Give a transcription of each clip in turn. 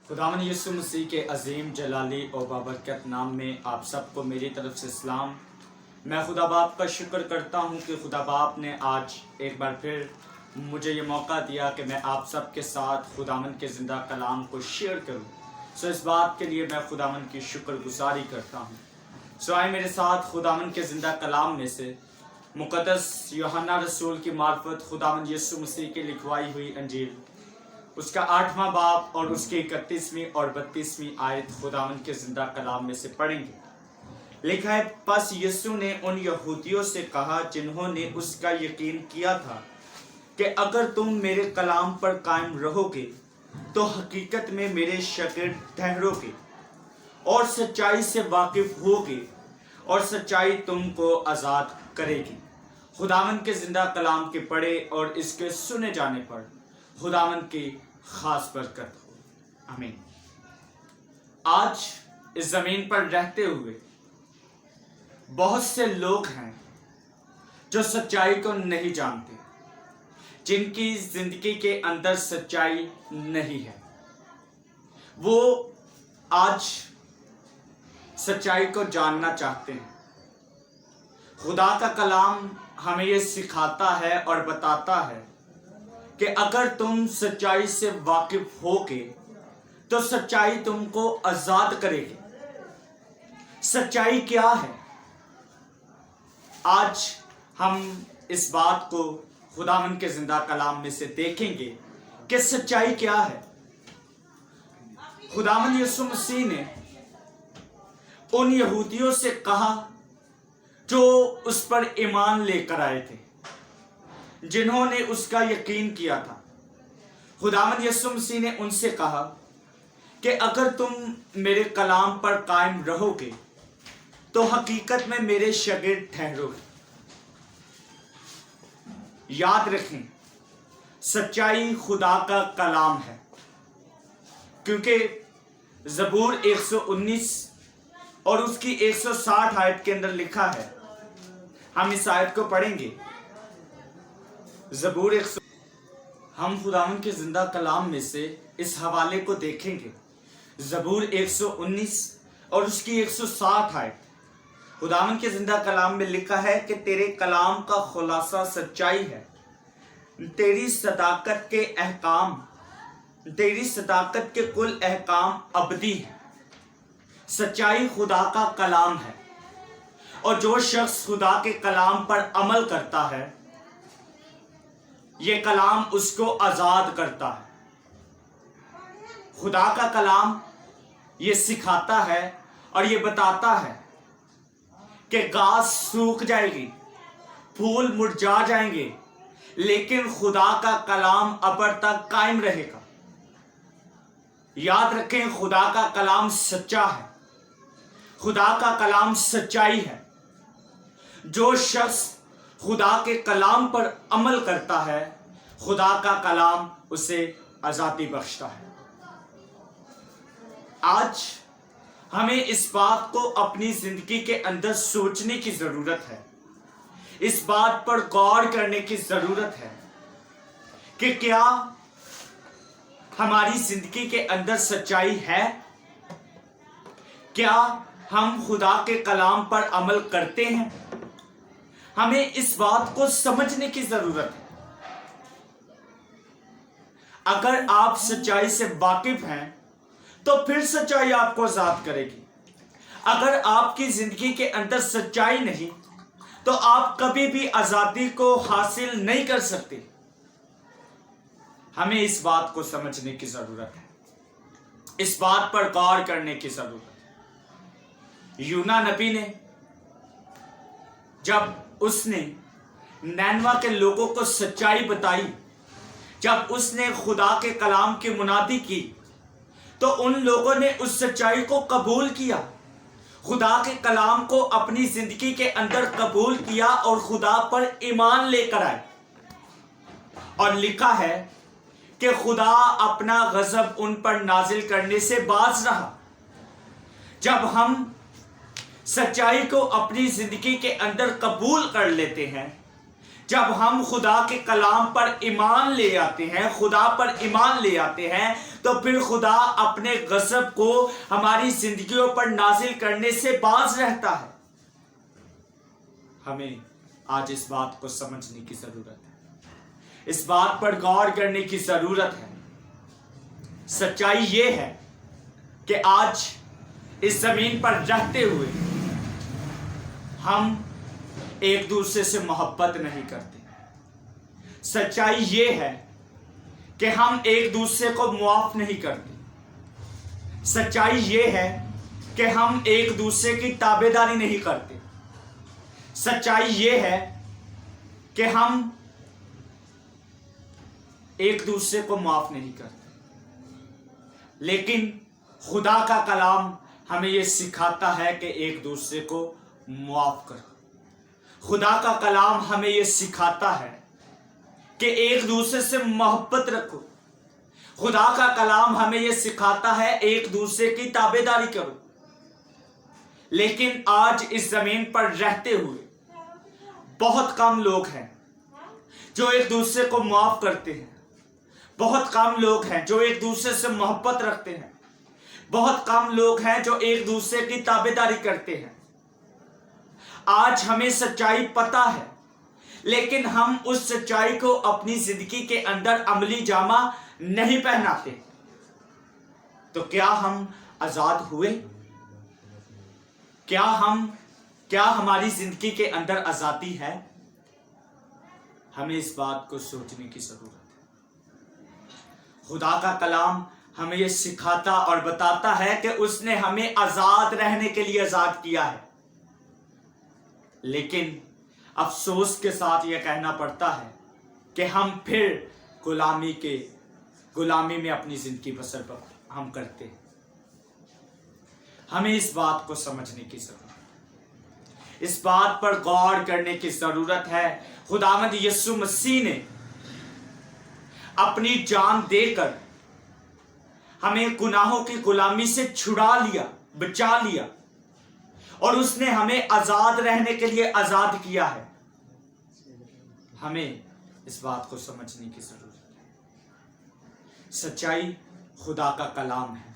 खुदावन यीशु मसीह के अजीम जलाली और बाबरकत नाम में आप सबको मेरी तरफ से सलाम। मैं खुदा बाप का शुक्र करता हूँ कि खुदा बाप ने आज एक बार फिर मुझे ये मौका दिया कि मैं आप सब के साथ खुदावन के ज़िंदा कलाम को शेयर करूँ। सो इस बात के लिए मैं खुदावन की शुक्रगुजारी करता हूँ। सो आए मेरे साथ खुदावन के ज़िंदा कलाम में से मुक़द्दस यूहन्ना रसूल की मार्फत खुदावन यीशु मसीह की लिखवाई हुई अंजील उसका 8वां बाब और उसकी 31वीं और 32वीं आयत खुदावन के जिंदा कलाम में से पढ़ेंगे। लिखा है, बस यीशु ने उन यहूदियों से कहा जिन्होंने उसका यकीन किया था कि अगर तुम मेरे कलाम पर कायम रहोगे तो हकीकत में मेरे शागिर्द ठहरोगे और सच्चाई से वाकिफ होगे और सच्चाई तुमको आज़ाद करेगी। खुदावन के जिंदा कलाम के पढ़े और इसके सुने जाने पर खुदावन की खास बरकत हो। आमीन। आज इस जमीन पर रहते हुए बहुत से लोग हैं जो सच्चाई को नहीं जानते, जिनकी जिंदगी के अंदर सच्चाई नहीं है। वो आज सच्चाई को जानना चाहते हैं। खुदा का कलाम हमें ये सिखाता है और बताता है कि अगर तुम सच्चाई से वाकिफ होगे तो सच्चाई तुमको आजाद करेगी। सच्चाई क्या है? आज हम इस बात को खुदावन के जिंदा कलाम में से देखेंगे कि सच्चाई क्या है। खुदावन यीशु मसीह ने उन यहूदियों से कहा जो उस पर ईमान लेकर आए थे, जिन्होंने उसका यकीन किया था। खुदावंद यीशु मसीह ने उनसे कहा कि अगर तुम मेरे कलाम पर कायम रहोगे तो हकीकत में मेरे शागिर्द ठहरोगे। याद रखें, सच्चाई खुदा का कलाम है, क्योंकि ज़बूर 119 और उसकी 160 आयत के अंदर लिखा है। हम इस आयत को पढ़ेंगे। ज़बूर 100। हम खुदावन के जिंदा कलाम में से इस हवाले को देखेंगे। ज़बूर 119 और उसकी 160 आयत। खुदावन के जिंदा कलाम में लिखा है कि तेरे कलाम का खुलासा सच्चाई है, तेरी सदाकत के अहकाम, तेरी सदाकत के कुल अहकाम अबदी है। सच्चाई खुदा का कलाम है और जो शख्स खुदा के कलाम पर अमल करता है ये कलाम उसको आज़ाद करता है। खुदा का कलाम ये सिखाता है और ये बताता है कि घास सूख जाएगी, फूल मुरझा जाएंगे, लेकिन खुदा का कलाम अबर तक कायम रहेगा। याद रखें, खुदा का कलाम सच्चा है, खुदा का कलाम सच्चाई है। जो शख्स खुदा के कलाम पर अमल करता है, खुदा का कलाम उसे आज़ादी बख्शता है। आज हमें इस बात को अपनी जिंदगी के अंदर सोचने की जरूरत है, इस बात पर गौर करने की जरूरत है कि क्या हमारी जिंदगी के अंदर सच्चाई है? क्या हम खुदा के कलाम पर अमल करते हैं? हमें इस बात को समझने की जरूरत है। अगर आप सच्चाई से वाकिफ हैं तो फिर सच्चाई आपको आजाद करेगी। अगर आपकी जिंदगी के अंदर सच्चाई नहीं तो आप कभी भी आजादी को हासिल नहीं कर सकते। हमें इस बात को समझने की जरूरत है, इस बात पर गौर करने की जरूरत है। यूना नबी ने जब उसने नैनवा के लोगों को सच्चाई बताई, जब उसने खुदा के कलाम की मुनादी की, तो उन लोगों ने उस सच्चाई को कबूल किया, खुदा के कलाम को अपनी जिंदगी के अंदर कबूल किया और खुदा पर ईमान लेकर आए। और लिखा है कि खुदा अपना गजब उन पर नाजिल करने से बाज रहा। जब हम सच्चाई को अपनी जिंदगी के अंदर कबूल कर लेते हैं, जब हम खुदा के कलाम पर ईमान ले आते हैं, खुदा पर ईमान ले आते हैं, تو پھر خدا اپنے غضب کو ہماری زندگیوں پر نازل کرنے سے باز رہتا ہے۔ ہمیں آج اس بات کو سمجھنے کی ضرورت ہے، اس بات پر غور کرنے کی ضرورت ہے۔ سچائی یہ ہے کہ آج اس زمین پر رہتے ہوئے ہم ایک دوسرے سے محبت نہیں کرتے۔ سچائی یہ ہے کہ ہم ایک دوسرے کو معاف نہیں کرتے۔ سچائی یہ ہے کہ ہم ایک دوسرے کی تابعداری نہیں کرتے۔ سچائی یہ ہے کہ ہم ایک دوسرے کو معاف نہیں کرتے۔ لیکن خدا کا کلام ہمیں یہ سکھاتا ہے کہ ایک دوسرے کو معاف کرو۔ خدا کا کلام ہمیں یہ سکھاتا ہے کہ ایک دوسرے سے محبت رکھو۔ خدا کا کلام ہمیں یہ سکھاتا ہے ایک دوسرے کی تابعداری کرو۔ لیکن آج اس زمین پر رہتے ہوئے بہت کم لوگ ہیں جو ایک دوسرے کو معاف کرتے ہیں۔ بہت کم لوگ ہیں جو ایک دوسرے سے محبت رکھتے ہیں۔ بہت کم لوگ ہیں جو ایک دوسرے کی تابعداری کرتے ہیں۔ آج ہمیں سچائی پتہ ہے، لیکن ہم اس سچائی کو اپنی زندگی کے اندر عملی جامہ نہیں پہناتے۔ تو کیا ہم آزاد ہوئے؟ کیا ہماری زندگی کے اندر آزادی ہے؟ ہمیں اس بات کو سوچنے کی ضرورت ہے۔ خدا کا کلام ہمیں یہ سکھاتا اور بتاتا ہے کہ اس نے ہمیں آزاد رہنے کے لیے آزاد کیا ہے، لیکن افسوس کے ساتھ یہ کہنا پڑتا ہے کہ ہم پھر غلامی میں اپنی زندگی بسر ہم کرتے ہیں۔ ہمیں اس بات کو سمجھنے کی ضرورت ہے، اس بات پر غور کرنے کی ضرورت ہے۔ خداوند یسوع مسیح نے اپنی جان دے کر ہمیں گناہوں کی غلامی سے چھڑا لیا، بچا لیا، اور اس نے ہمیں آزاد رہنے کے لیے آزاد کیا ہے۔ ہمیں اس بات کو سمجھنے کی ضرورت ہے۔ سچائی خدا کا کلام ہے،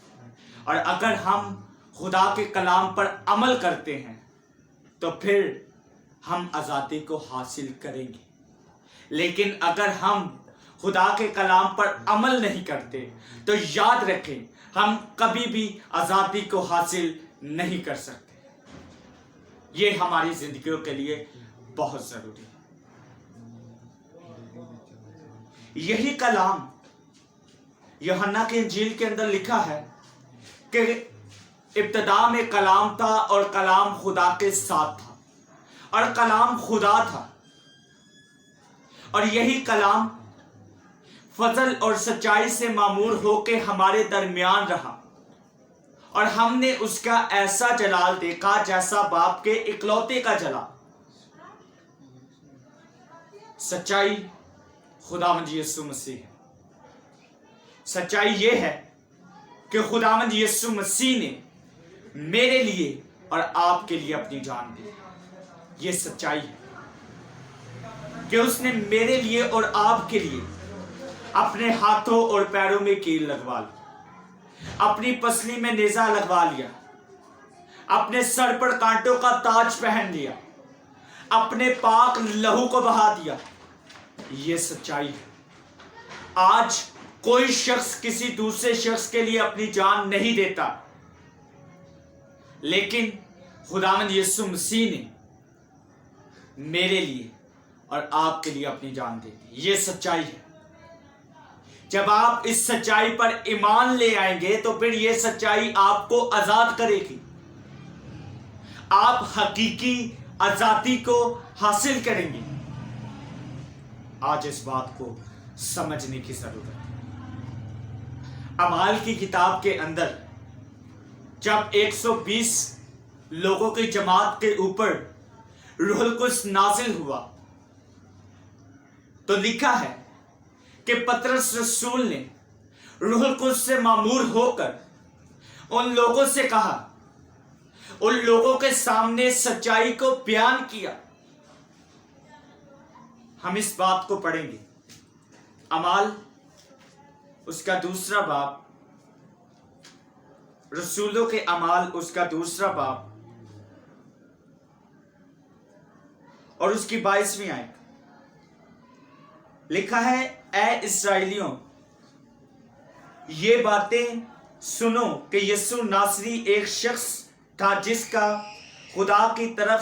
اور اگر ہم خدا کے کلام پر عمل کرتے ہیں تو پھر ہم آزادی کو حاصل کریں گے۔ لیکن اگر ہم خدا کے کلام پر عمل نہیں کرتے تو یاد رکھیں ہم کبھی بھی آزادی کو حاصل نہیں کر سکتے۔ یہ ہماری زندگیوں کے لیے بہت ضروری ہے۔ یہی کلام یوحنا کی انجیل کے اندر لکھا ہے کہ ابتدا میں کلام تھا اور کلام خدا کے ساتھ تھا اور کلام خدا تھا، اور یہی کلام فضل اور سچائی سے معمور ہو کے ہمارے درمیان رہا، اور ہم نے اس کا ایسا جلال دیکھا جیسا باپ کے اکلوتے کا جلال۔ سچائی خداوند یسوع مسیح ہے۔ سچائی یہ ہے کہ خداوند یسوع مسیح نے میرے لیے اور آپ کے لیے اپنی جان دی۔ یہ سچائی ہے کہ اس نے میرے لیے اور آپ کے لیے اپنے ہاتھوں اور پیروں میں کیل لگوا لی، اپنی پسلی میں نیزہ لگوا لیا، اپنے سر پر کانٹوں کا تاج پہن لیا، اپنے پاک لہو کو بہا دیا۔ یہ سچائی ہے۔ آج کوئی شخص کسی دوسرے شخص کے لیے اپنی جان نہیں دیتا، لیکن خداوند یسوع مسیح نے میرے لیے اور آپ کے لیے اپنی جان دے دی۔ یہ سچائی ہے۔ جب آپ اس سچائی پر ایمان لے آئیں گے تو پھر یہ سچائی آپ کو آزاد کرے گی۔ آپ حقیقی آزادی کو حاصل کریں گے۔ آج اس بات کو سمجھنے کی ضرورت ہے۔ اعمال کی کتاب کے اندر جب 120 لوگوں کی جماعت کے اوپر روح القدس نازل ہوا تو لکھا ہے کہ پطرس رسول نے روح القدس سے معمور ہو کر ان لوگوں سے کہا، ان لوگوں کے سامنے سچائی کو بیان کیا۔ ہم اس بات کو پڑھیں گے، اعمال اس کا 2 باب रसूलों के अमाल उसका 2 बाब और उसकी 22वीं आयत लिखा है, ऐ इस्राएलियों, ये बातें सुनो कि यीशु नासरी एक शख्स था जिसका खुदा की तरफ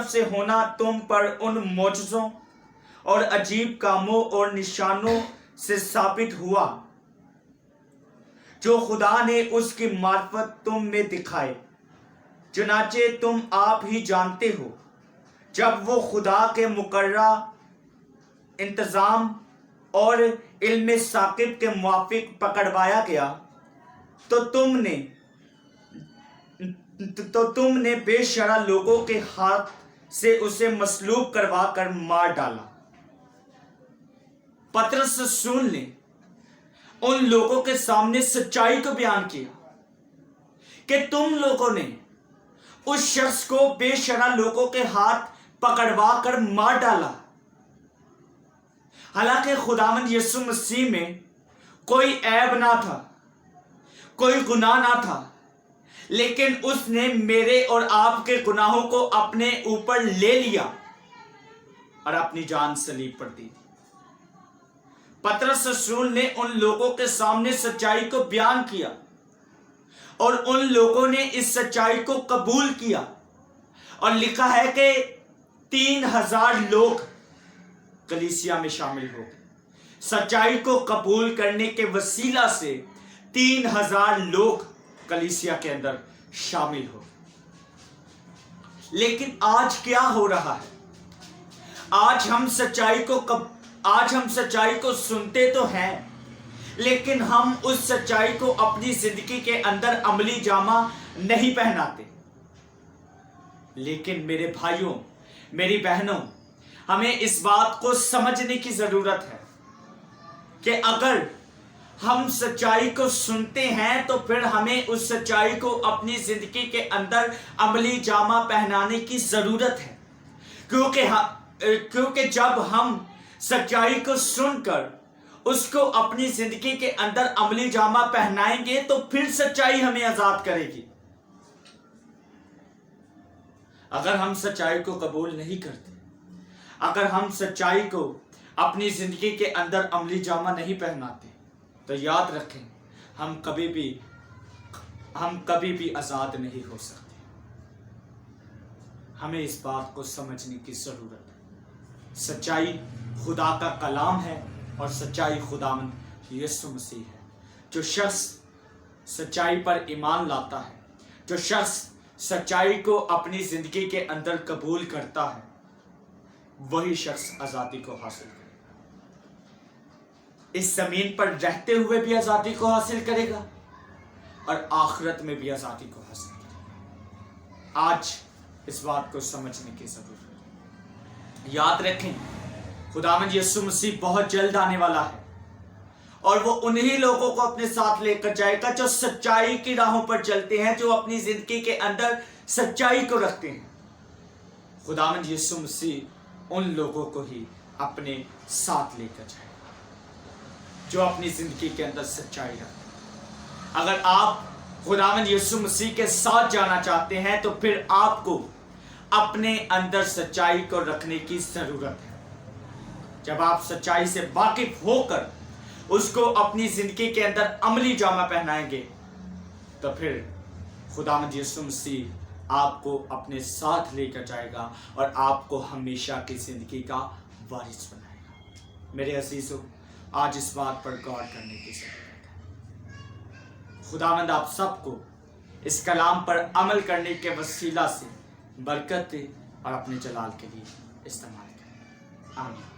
से होना तुम पर उन मौजज़ों और अजीब कामों और निशानों से साबित हुआ जो खुदा ने उसकी मार्फत तुम में दिखाए। चुनाचे तुम आप ही जानते हो, जब वो खुदा के मुकर्रा इंतज़ाम और इल्म साकिब के मुआफिक पकड़वाया गया तो तुमने बेशरा लोगों के हाथ से उसे मसलूब करवा कर मार डाला। पतरस रसूल ने उन लोगों के सामने सच्चाई को बयान किया कि तुम लोगों ने उस शख्स को बेशरा लोगों के हाथ पकड़वा कर मार डाला। हालांकि खुदावंद यीशु मसीह में कोई ऐब ना था, कोई गुनाह ना था, लेकिन उसने मेरे और आपके गुनाहों को अपने ऊपर ले लिया और अपनी जान सलीब पर दी। पतरस रसूल ने उन लोगों के सामने सच्चाई को बयान किया और उन लोगों ने इस सच्चाई को कबूल किया और लिखा है कि 3000 लोग कलीसिया में शामिल हो गए। सच्चाई को कबूल करने के वसीला से 3000 लोग कलीसिया के अंदर शामिल हो गए। लेकिन आज क्या हो रहा है? आज हम सच्चाई को सुनते तो हैं, लेकिन हम उस सच्चाई को अपनी जिंदगी के अंदर अमली जामा नहीं पहनाते। लेकिन मेरे भाइयों, मेरी बहनों, हमें इस बात को समझने की जरूरत है कि अगर हम सच्चाई को सुनते हैं तो फिर हमें उस सच्चाई को अपनी जिंदगी के अंदर अमली जामा पहनाने की जरूरत है। क्योंकि जब हम सच्चाई को सुनकर उसको अपनी जिंदगी के अंदर अमली जामा पहनाएंगे तो फिर सच्चाई हमें आजाद करेगी। अगर हम सच्चाई को कबूल नहीं करते, अगर हम सच्चाई को अपनी जिंदगी के अंदर अमली जामा नहीं पहनाते, तो याद रखें हम कभी भी आजाद नहीं हो सकते। हमें इस बात को समझने की जरूरत है। सच्चाई खुदा का कलाम है और सच्चाई खुदावंद यीशु मसीह है। जो शख्स सच्चाई पर ईमान लाता है, जो शख्स सच्चाई को अपनी जिंदगी के अंदर कबूल करता है, वही शख्स आजादी को हासिल करेगा। इस जमीन पर रहते हुए भी आजादी को हासिल करेगा और आखिरत में भी आजादी को हासिल करेगा। आज इस बात को समझने की जरूरत है। याद रखें, खुदावंद यीशु मसीह बहुत जल्द आने वाला है और वो उन्हीं लोगों को अपने साथ लेकर जाएगा जो सच्चाई की राहों पर चलते हैं, जो अपनी जिंदगी के अंदर सच्चाई को रखते हैं। खुदावंद यीशु मसीह उन लोगों को ही अपने साथ लेकर जाएगा जो अपनी जिंदगी के अंदर सच्चाई रखते हैं। अगर आप खुदावंद यीशु मसीह के साथ जाना चाहते हैं तो फिर आपको अपने अंदर सच्चाई को रखने की जरूरत है। जब आप सच्चाई से वाकिफ होकर उसको अपनी जिंदगी के अंदर अमली जामा पहनाएंगे तो फिर खुदावंद यीशु मसीह आपको अपने साथ लेकर जाएगा और आपको हमेशा की जिंदगी का वारिस बनाएगा। मेरे अजीजों, आज इस बात पर गौर करने की जरूरत है। खुदावंद आप सबको इस कलाम पर अमल करने के वसीला से बरकत दे और अपने जलाल के लिए इस्तेमाल करें। आमीन।